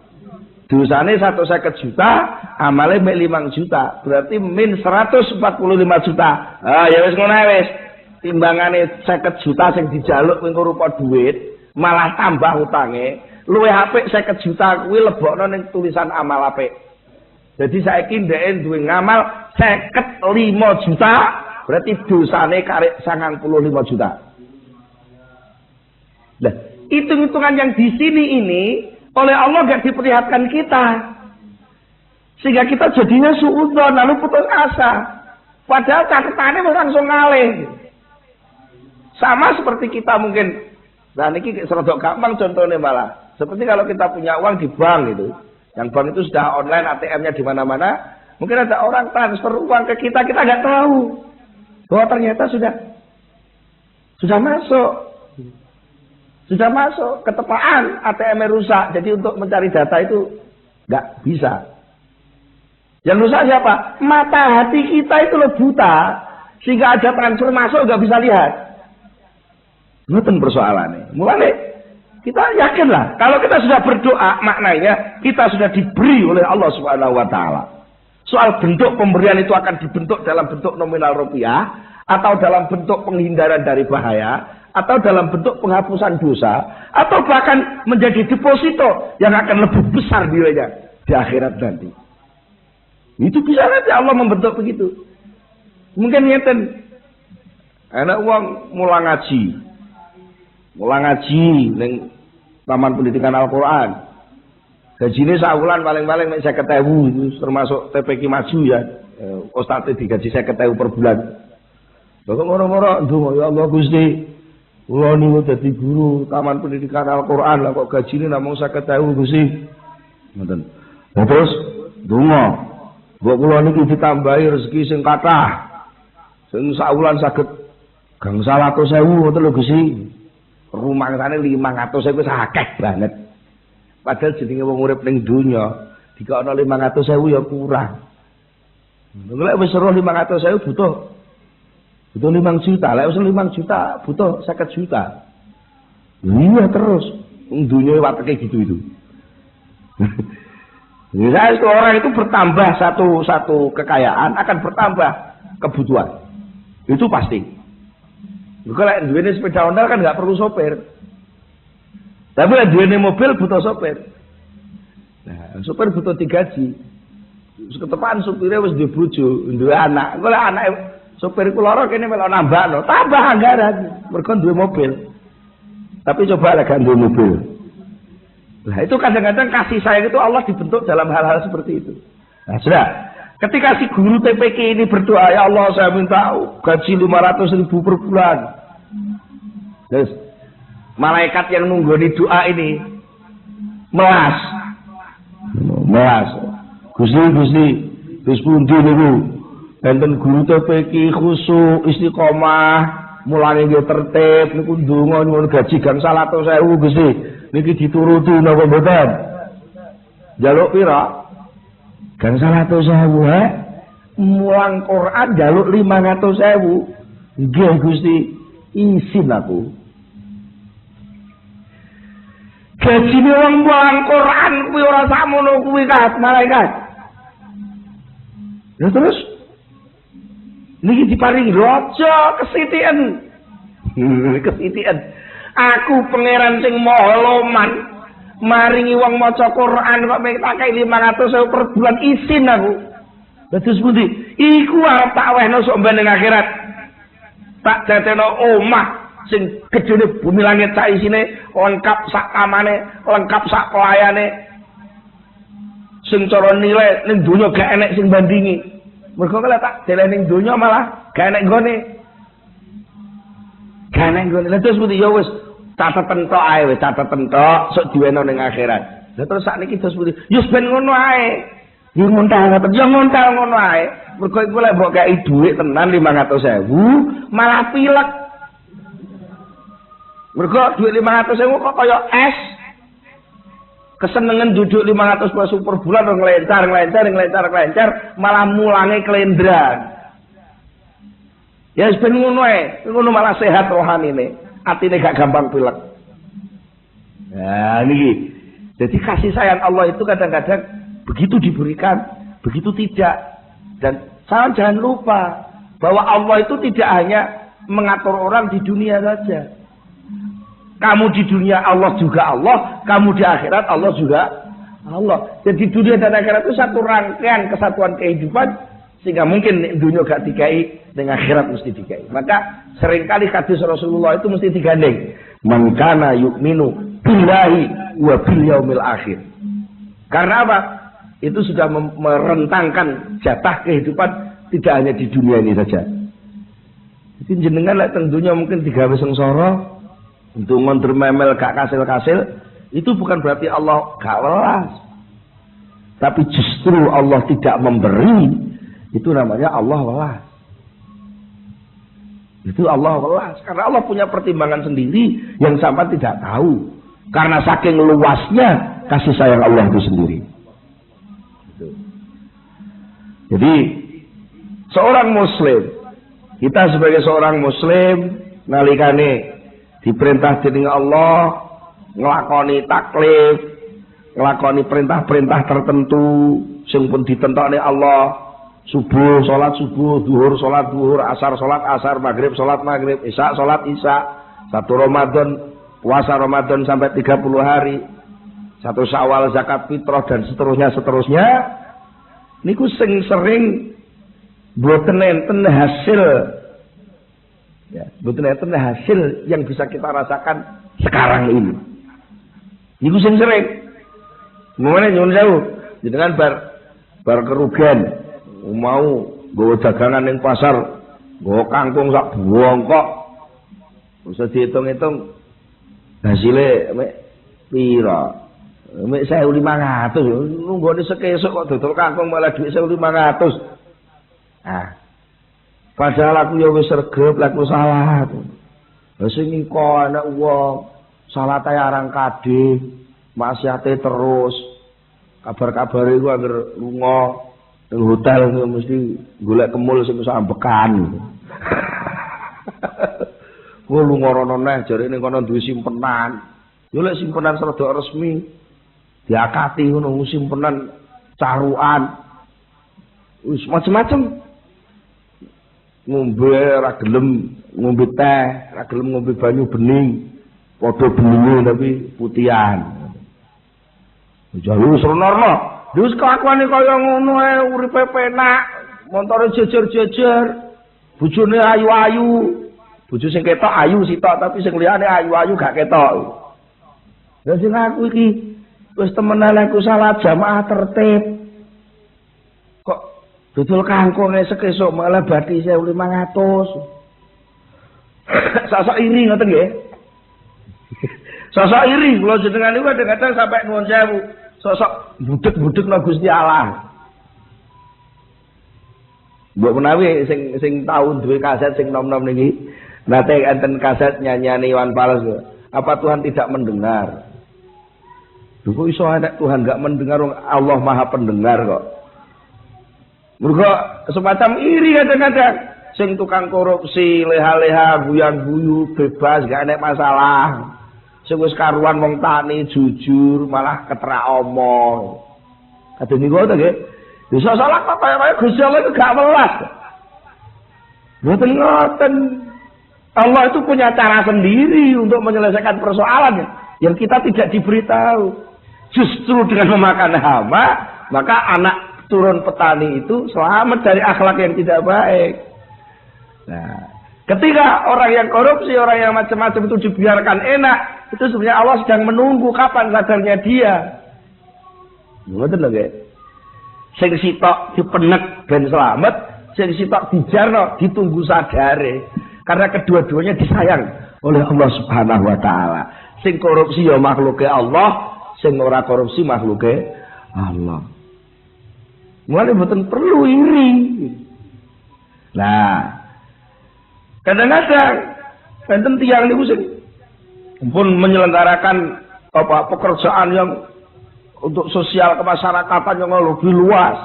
dosane 150 juta, amale mek 5 juta. Berarti min 145 juta. Ah ya wis ngono wis. Timbangane 50 juta sing dijaluk kuwi rupa dhuwit, malah tambah utange. Luwih apik 50 juta kuwi lebokno ning tulisan amal apik. Jadi saiki ndeke duwe ngamal 55 juta, berarti dosane karek 95 juta. Nah, hitung-hitungan yang di sini ini oleh Allah gak diperlihatkan kita, sehingga kita jadinya suudzon lalu putus asa. Padahal catatannya langsung ngalih. Sama seperti kita mungkin, nah ini serodok gampang contohnya malah. Seperti kalau kita punya uang di bank itu, yang bank itu sudah online, ATM-nya di mana-mana, mungkin ada orang transfer uang ke kita nggak tahu bahwa ternyata sudah masuk. Sudah masuk, ketepaan ATM rusak. Jadi untuk mencari data itu nggak bisa. Yang rusak siapa? Mata hati kita itu loh buta. Sehingga ada transfer masuk nggak bisa lihat. Itu persoalannya. Mulai kita yakinlah. Kalau kita sudah berdoa, maknanya kita sudah diberi oleh Allah Subhanahu Wa Taala. Soal bentuk pemberian itu akan dibentuk dalam bentuk nominal rupiah. Atau dalam bentuk penghindaran dari bahaya. Atau dalam bentuk penghapusan dosa, atau bahkan menjadi deposito yang akan lebih besar nilainya di akhirat nanti. Itu bisa nanti Allah membentuk begitu. Mungkin ngeten, anak uang mulang ngaji neng Taman Pendidikan Al-Quran. Gajinya sahulan paling-paling 50.000 itu termasuk TPQ maju ya. Ustadz digaji 50.000 per bulan. Bapak moro-moro, ya Allah Gusti. Kula niku dadi guru Taman Pendidikan Al-Qur'an lah kok gajine namung 50.000 Gusti. Ngoten. Terus donga. Mbok kula niki ditambahi rezeki sing kathah. Sing saulan saged gangsal 100.000 ngoten lho Gusti. Rumangsane 500.000 wis akeh banget. Padahal jenenge wong urip ning donya, dikokno 500.000 ya kurang. Lek wis roh 500.000 butuh 5 juta. Lek wis 5 juta butuh 50 juta. Iya terus. Wong donya wateke gitu itu. Misalnya orang itu bertambah satu kekayaan akan bertambah kebutuhan. Itu pasti. Kalau duweni sepeda ondel kan nggak perlu sopir. Tapi kalau duweni mobil butuh sopir. Nah, sopir butuh digaji. Ketepaan sopirnya wis duwe bojo, duwe anak. Kalau anak sopir iku lara kene melok nambah, tambah anggaran. Mergo duwe mobil. Tapi coba lah gak duwe mobil. Nah itu kadang-kadang kasih sayang itu Allah dibentuk dalam hal-hal seperti itu. Nah sudah, ketika si guru TPK ini berdoa, ya Allah saya minta gaji 500.000 per bulan. Terus malaikat yang nunggoni doa ini melas. Gusti, wis pundi niku? Enten guru TPK khusuk istiqomah, mulane nggih tertib niku ndonga nyuwun gaji gangsal 100.000 Gusti. Niki dituruti napa mboten? Jaluk pira? Gangsal 100.000 mulang Quran jaluk 500.000. Nggih Gusti, isin aku. Gajine wong mulang Quran kuwi ora sakmono kuwi malaikat. Ya terus niki diparingi raja kesitian. Kesitian. Aku pangeran sing maha loman maringi wong maca Quran kok tak 500.000 per bulan isin aku. Dados pundi? Iku arep tak wehno sok ben ning akhirat. Tak dadekno omah sing gedene bumi langit sak isine, lengkap sak kamane, lengkap sak pelayane. Sing cara nilai ning donya gak enek sing bandingi. Mergo kalau tak deleh ning donya malah gak enek nggone. Gak enek nggone. Lah terus pundi ya wis catatan tok ae wis catatan tok sok diweno ning akhirat. Lah terus sakniki terus pundi? Yus ben ngono ae. Yo ngontal ngono ae. Mergo iku lek mbok kei dhuwit tenan 500.000 malah pilek. Mergo dhuwit 500.000 kok kaya es. Kesenengan duduk 500 peso per bulan nglencar malah mulange kelendran. Ya wis ben ngono ae. Ngono malah sehat rohanine. Atine gak gampang pilek. Nah niki. Jadi kasih sayang Allah itu kadang-kadang begitu diberikan, begitu tidak. Dan jangan lupa bahwa Allah itu tidak hanya mengatur orang di dunia saja. Kamu di dunia Allah juga Allah, kamu di akhirat Allah juga Allah. Jadi dunia dan akhirat itu satu rangkaian kesatuan kehidupan. Sehingga mungkin dunia gak dikai, dengan akhirat mesti dikai. Maka seringkali hadis Rasulullah itu mesti digandeng. Man kana yu'minu billahi wa bil yaumil akhir. Karena apa? Itu sudah merentangkan jatah kehidupan tidak hanya di dunia ini saja. Jadi jenengan lek teng dunia mungkin digawe sengsara, untuk ngondur memel gak kasil-kasil, itu bukan berarti Allah gak welas. Tapi justru Allah tidak memberi. Itu namanya Allah welas. Itu Allah welas. Karena Allah punya pertimbangan sendiri yang sampai tidak tahu. Karena saking luasnya kasih sayang Allah itu sendiri. Jadi seorang muslim, kita sebagai seorang muslim nalikane diperintah dening Allah nglakoni taklif, nglakoni perintah-perintah tertentu sing pun ditentokne Allah. Subuh, sholat subuh, duhur, sholat duhur, asar, sholat asar, maghrib, sholat maghrib, isya, sholat isya, satu Ramadan, puasa Ramadan sampai 30 hari, satu Syawal, zakat fitrah, dan seterusnya. Niku sering boten enten hasil, ya, boten enten hasil yang bisa kita rasakan sekarang ini. Niku sering, ngomongnya nyuwun sewu, jenengan bar kerugian. Mau nggawa dagangan ning pasar, nggawa kangkung sak bongkok. Usah dihitung-hitung hasilnya mek pira. Mek 1.500 yo. Nunggone sekesuk kok dodol kangkung malah dhuwit 1.500. Ah. Padahal aku ya wis sregep lek aku salah. Lah sing iko anak wong salah tae arang kadhe, maksiate terus. Kabar-kabare iku anggere lunga ning hotel mesti golek kemul sing iso ambekan. Ku lunga rono neh jare ning kono duwe simpenan. Yo lek simpenan rada resmi diakati ngono simpenan carukan. Wis macem-macem. Ngombe ra gelem ngombe teh, ra gelem ngombe banyu bening. Padha beninge tapi putihan. Jalur serono. Wis kelakuane kaya ngono ae uripe penak, montore jejer-jejer. Bojone ayu-ayu. Bojo sing ketok ayu sitok tapi sing liyane ayu-ayu gak ketok. Lah sing aku iki wis temenan aku salah jamaah tertib. Kok dodol kangkung esuk-esuk malah bathi 1.500. Sosok iri ngoten nggih. Sosok iri kula jenengan niku kadang-kadang sampai nuwun sewu. Sosok budek-budekno Gusti Allah. Mbok menawi sing taun duwe kaset sing nom-nom niki nate enten kaset nyanyiane Iwan Fals. Apa Tuhan tidak mendengar? Kok iso ana Tuhan enggak mendengar, Allah Maha Pendengar kok. Mergo semacam iri kadang-kadang sing tukang korupsi, leha-leha, guyan-guyu, bebas, gak ada masalah. Sing wis karuan wong tani jujur, malah ketrak omong. Kadang niku to nggih. Bisa salah kok kaya Gusti Allah itu gak welas. Mboten ngoten. Allah itu punya cara sendiri untuk menyelesaikan persoalannya yang kita tidak diberitahu. Justru dengan memakan hama, maka anak turun petani itu selamat dari akhlak yang tidak baik. Nah, ketika orang yang korupsi, orang yang macam-macam itu dibiarkan enak, itu sebenarnya Allah sedang menunggu kapan sadarnya dia. Ngoten lho, nggih. Sing sitok dipenek ben selamat, sing sitok dijarno ditunggu sadare. Karena kedua-duanya disayang oleh Allah Subhanahu wa taala. Sing korupsi ya makhluke Allah, sing ora korupsi makhluke Allah. Mulane mboten perlu iri. Nah, kadang-kadang enten tiyang niku sing pun menyelenggarakan pekerjaan yang untuk sosial kemasyarakatan yang lebih luas.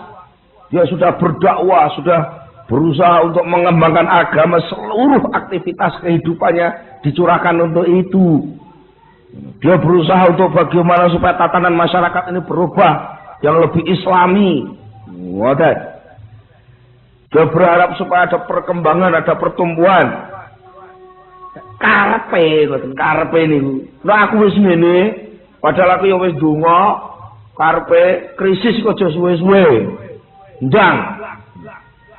Dia sudah berdakwah, sudah berusaha untuk mengembangkan agama, seluruh aktivitas kehidupannya dicurahkan untuk itu. Dia berusaha untuk bagaimana supaya tatanan masyarakat ini berubah yang lebih islami. Ngoten. Dia berharap supaya ada perkembangan, ada pertumbuhan. Karepe niku. Nah aku wis ngene, padahal aku ya wis donga, karepe krisis kok aja suwe-suwe. Ndang.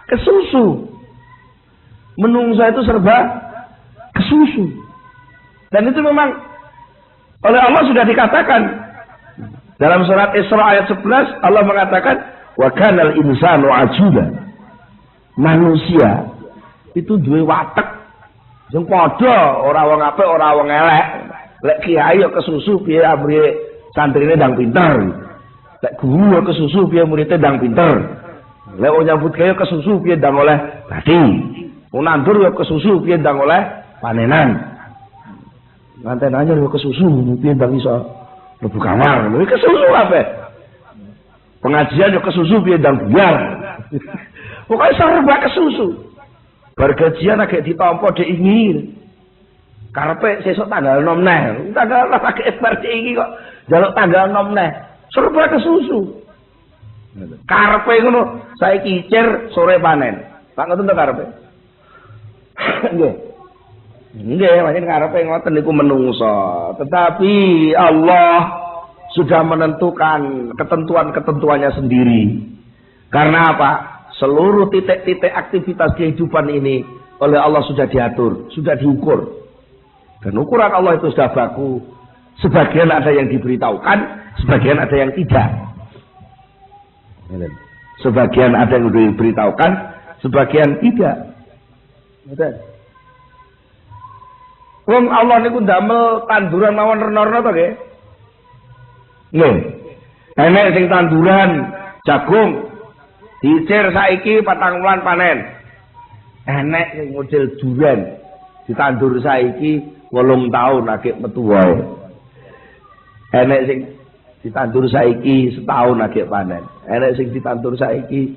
Kesusu. Menungsa itu serba kesusu. Dan itu memang oleh Allah sudah dikatakan dalam surat Isra ayat 11 Allah mengatakan wa kanal insanu ajula. Manusia itu duwe watek sing padha, ora wong apik, ora wong elek. Lek kiai yo kesusu piye amrih santrine ndang pinter. Lek guru yo kesusu piye muridé ndang pinter. Lek wong nyambut gawe kesusu piye ndang oleh dadi. Wong nandur yo kesusu piye ndang oleh panenan. Nganten anyar yo kesusu piye ndang iso mlebu kamar. Lha kesusu kabeh. Pengajian yo kesusu piye ndang biar. Pokoke serba kesusu. Bergajian agak ditampa diingin. Karepe sesuk tanggal 6 neh. Tanggal 6 agak bar iki kok njaluk tanggal 6 neh. Serba kesusu. Karepe ngono, saiki icir sore panen. Pak ngoten to karepe? Nggih. Nggih, pancen karepe ngoten niku menungso. Tetapi Allah sudah menentukan ketentuan-ketentuannya sendiri. Karena apa? Seluruh titik-titik aktivitas kehidupan ini oleh Allah sudah diatur, sudah diukur. Dan ukuran Allah itu sudah baku. Sebagian ada yang diberitahukan, sebagian ada yang tidak. Sebagian ada yang diberitahukan, sebagian tidak. Wong Allah niku ndamel tanduran mawon rena-rena to nggih. Nggih. Enek sing tanduran jagung dicir saiki 4 wulan panen. Enek sing model duren ditandur saiki 8 tahun agek metu wae. Enek sing ditandur saiki setahun agek panen. Enek sing ditandur saiki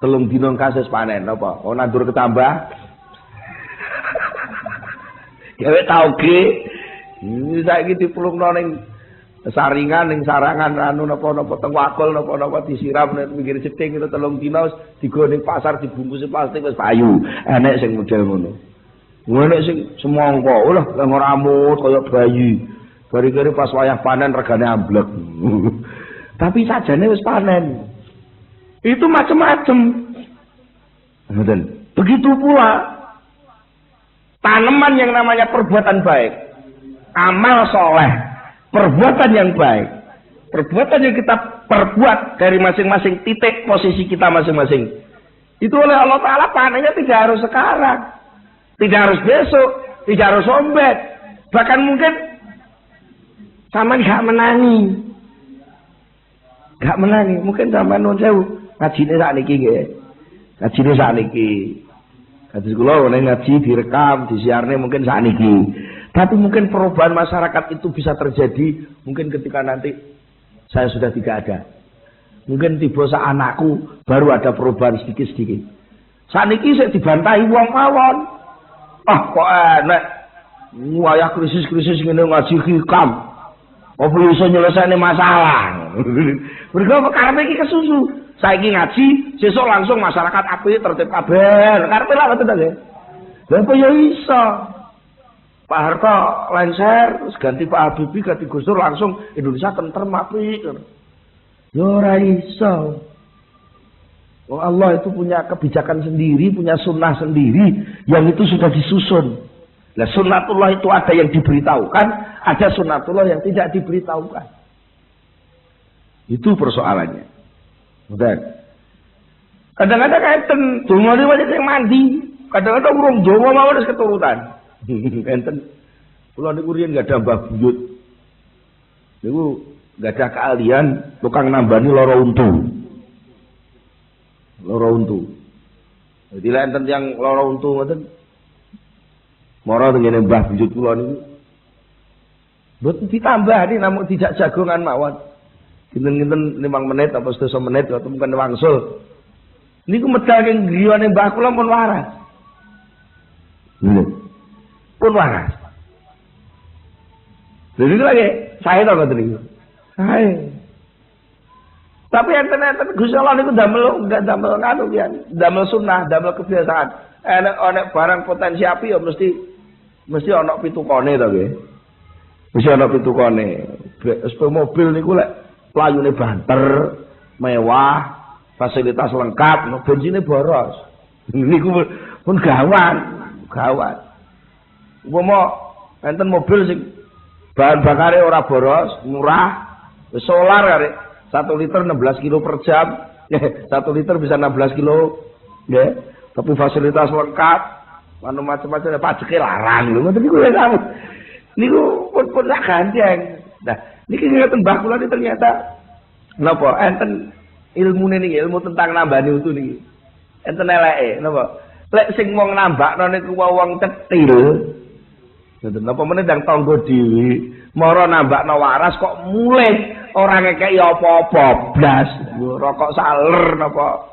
3 dina kasus panen apa? Oh nandur ketambah. Gawe tauge. Ini saiki dipulungno ning saringan ning sarangan anu napa-napa teng wakul napa-napa disiram ning pinggir ceting itu 3 dina digo ning pasar dibungkus plastik wis payu. Enek sing model ngono. Enek sing semangka, lha ora amut kaya bayi. Bari-bari pas wayah panen regane amblek. Tapi sajane wis panen. Itu macam-macam. Begitu pula tanaman yang namanya perbuatan baik, amal soleh, perbuatan yang baik, perbuatan yang kita perbuat dari masing-masing titik posisi kita masing-masing. Itu oleh Allah Ta'ala panennya tidak harus sekarang, tidak harus besok, tidak harus ombet, bahkan mungkin sama nggak menangi, mungkin sama non sewu ngajine sak niki nggih, ngajine sak niki. Hadis kula ngaji direkam, disiarne mungkin sak niki. Tapi mungkin perubahan masyarakat itu bisa terjadi mungkin ketika nanti saya sudah tidak ada. Mungkin tiba sak anakku baru ada perubahan sedikit-sedikit. Sakniki sik dibantahi wong mawon. Ah kok enek wayah krisis-krisis ngene ngaji hikam. Apa iso nyelesaikan masalah? Mergo karepe iki kesusu. Saiki ngaji, sesuk langsung masyarakat apik tertib kabeh. Karepe lha ngoten to nggih. Lha apa ya iso? Pak Harto lengser, terus ganti Pak Habibie, ganti Gus Dur langsung Indonesia tentrem apik. Ya ora iso. Oh Allah itu punya kebijakan sendiri, punya sunnah sendiri, yang itu sudah disusun. Nah sunnatullah itu ada yang diberitahukan, ada sunnatullah yang tidak diberitahukan. Itu persoalannya. Udah. Kadang-kadang enten donga niku sing mandi, kadang-kadang urung donga mawon wis keturutan. Enten kula niku riyen enggak ada Mbah Buyut. Niku enggak ada keahlian tukang nambani loro untu. Loro untu. Jadi enten yang loro untu ngoten. Mara tengene Mbah Buyut kula niku. Mboten ditambah namun dijak jagongan mawon. Kinten-kinten 5 menit apa 10 menit atau mungkin wangsul. Niku medal ing griyane Mbah kula pun waras. Pun waras. Lha niku lagi sae to ngoten niku. Sae. Tapi enten-enten Gusti Allah niku enggak damel anu pian, damel sunnah, damel kebiasaan. Enek barang potensi api ya mesti ana pitukane to nggih. Mesti ana pitukane. Mobil niku lek playune banter, mewah, fasilitas lengkap, no bensinnya boros. Niku pun gawat. Umpama enten mobil sing bahan bakare ora boros, murah, solar arek 1 liter 16 kilo per jam. 1 liter bisa 16 kilo, nggih. Tapi fasilitas lengkap, anu macam-macam pajeke larang lho. Ngoten niku ya kamu. Niku pun sak gandeng. Nah, niki ngeten Mbah kula niki ternyata napa enten ilmune niki, ilmu tentang nambani utu niki. Enten eleke napa? Lek sing wong nambakno niku wong cetil. Ngoten napa meneh ndang tangga dhewe, mara nambakno waras kok mulih ora ngekeki apa-apa blas. Rokok saler napa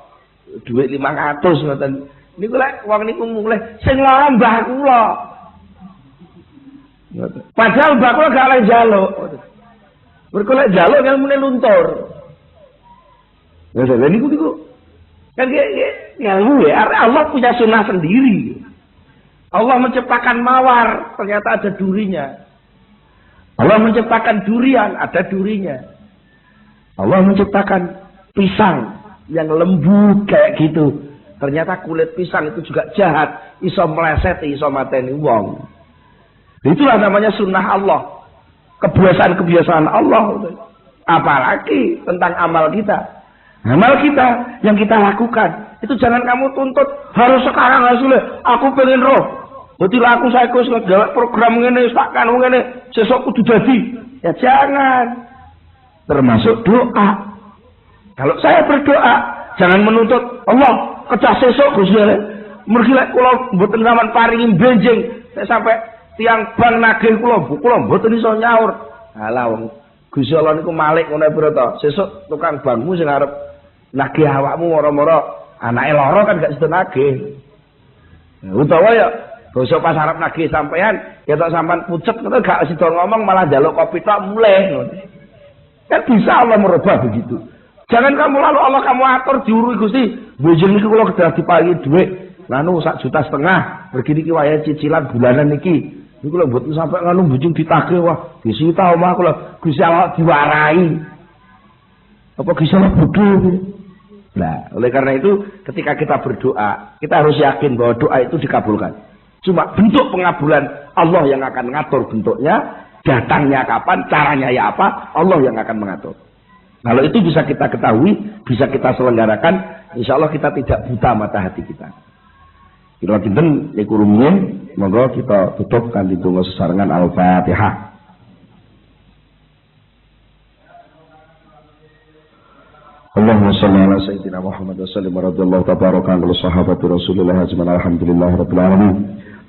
dhuwit 500 ngoten. Niku lek wong niku mulih sing lara Mbah kula. Padahal Mbah kula gak oleh njaluk. Mergo lek njaluk ilmune luntur. Lha niku kan ilmu ya, Allah punya sunnah sendiri. Allah menciptakan mawar, ternyata ada durinya. Allah menciptakan durian, ada durinya. Allah menciptakan pisang yang lembut kayak gitu. Ternyata kulit pisang itu juga jahat, iso meleset, iso mateni wong. Itulah namanya sunnah Allah. Kebiasaan-kebiasaan Allah. Apalagi tentang amal kita. Amal kita yang kita lakukan itu jangan kamu tuntut harus sekarang hasilnya. Aku pengen roh. Berarti laku saya kus ngegawe program ngene, tak kan ngene, sesuk kudu dadi. Ya jangan. termasuk doa. Kalau saya berdoa, jangan menuntut Allah kecah sesuk Gusti. Mergi lek kula mboten sampean paringi benjing, sampai tiang bang nagih kula mboten iso nyaur. Alah wong Gusti Allah niku malik ngono pira to. Sesuk tukang bangmu sing arep nagih awakmu moro-moro anake lara kan gak sida nagih. Utawa ya basa pas arep nagih sampean, ketok sampean pucet ngono gak sida ngomong malah njaluk kopi tok mulih ngono. Kan bisa Allah merubah begitu. Jangan kamu lalu Allah kamu atur diurui Gusti. Bojone niku kula kedah diparingi dhuwit. Lanu 1,5 juta begini ki wayahe cicilan bulanan niki. Niku lho mboten sampe nganu bojong ditagih wah disita omah kula Gusti Allah diwarai. Apa Gusti Allah bodoh? Nah, oleh karena itu ketika kita berdoa, kita harus yakin bahwa doa itu dikabulkan. Cuma bentuk pengabulan Allah yang akan ngatur bentuknya, datangnya kapan, caranya ya apa, Allah yang akan mengatur. Kalau itu bisa kita ketahui, bisa kita selenggarakan, insya Allah kita tidak buta mata hati kita. Kira kinten niku rumiyin, monggo kita tutup kanthi donga sesarengan Al-Fatihah. Allahumma shalli ala sayyidina Muhammad wa sallim radhiyallahu tabaraka an sahabati Rasulillah ajma'in alhamdulillahirabbil alamin.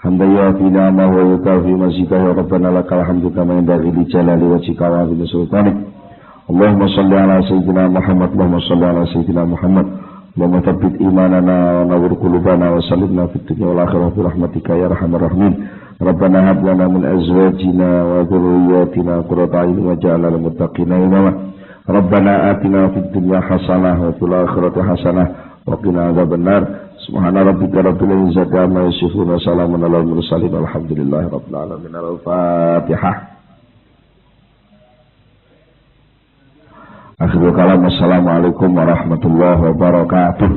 Hamdan yafi ni'amahu wa yukafi mazidahu rabbana lakal hamdu kama yanbaghi li jalali wajhika wa 'azimi sultanik. Allahumma salli ala sayyidina Muhammad, Allahumma salli ala sayyidina Muhammad, Allahumma thabbit imanana wa nawwir qulubana wa sallimna fid dunya wal akhirati bi rahmatika ya arhamar rahimin. Rabbana hab lana min azwajina wa dhurriyyatina qurrata a'yun waj'alna lil muttaqina imama. Rabbana atina fid dunya hasanah wa fil akhirati hasanah wa qina adzabannar. Subhana rabbika rabbil izzati amma yasifun wa salamun alal mursalin walhamdulillahi rabbil alamin. Al-Fatihah. Akhirul kalam, assalamualaikum warahmatullahi wabarakatuh.